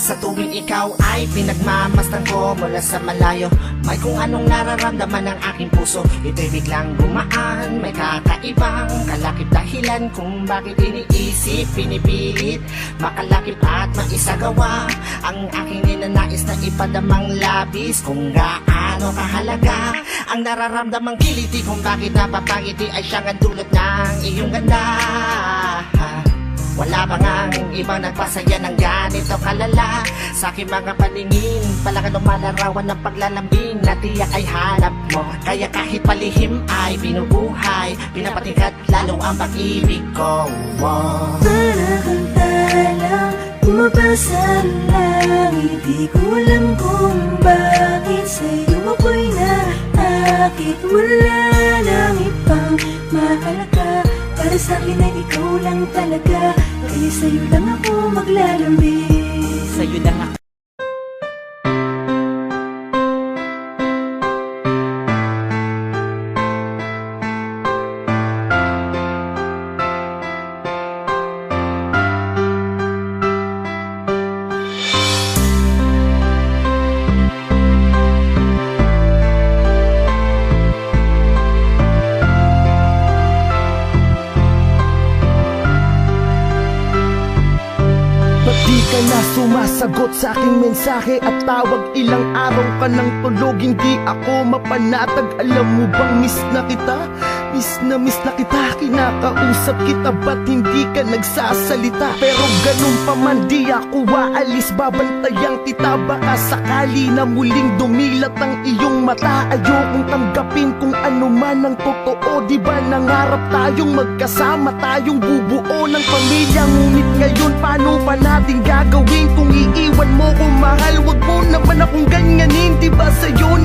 Sa tuwing ikaw ay pinagmamasdan ko mula sa malayo, may kung anong nararamdaman ng aking puso. Ito'y biglang gumaan, may kakaibang kalakip dahilan kung bakit iniisip, pinipilit makalakip at maisagawa ang aking ninanais na ipadamang labis. Kung gaano kahalaga ang nararamdamang kiliti, kung bakit napapangiti ay siyang ang dulot ng iyong ganda. Wala ba ngang ibang nagpasaya ng ganito kalala? Sa aking mga paningin, palakan lumalarawan ng paglalambing na tiyak ay hanap mo. Kaya kahit palihim ay binubuhay, pinapatingkat lalo ang pag-ibig ko. Para kang talang bumabasa ang langit, di ko alam kung bakit sa'yo ako'y naakit. Wala nang ibang mahalaga, para sa'kin ay ikaw lang talaga. Kaya sa'yo lang ako maglalambing. Sa'yo lang ako. Di ka na sumasagot sa aking mensahe at tawag, ilang araw ka nang tulog, hindi ako mapanatag. Alam mo bang miss na kita? Miss na kita, kinakausap kita, ba't hindi ka nagsasalita? Pero ganun pa man di ako waalis, babantayan kita, baka sakali na muling dumilat ang iyong mata. Ayokong tanggapin kung ano man ang totoo, di ba nangarap tayong magkasama, tayong bubuo ng pamilya? Ngunit ngayon paano pa natin gagawin kung iiwan mo ko, mahal? Wag mo naman akong ganyanin, di ba sa'yo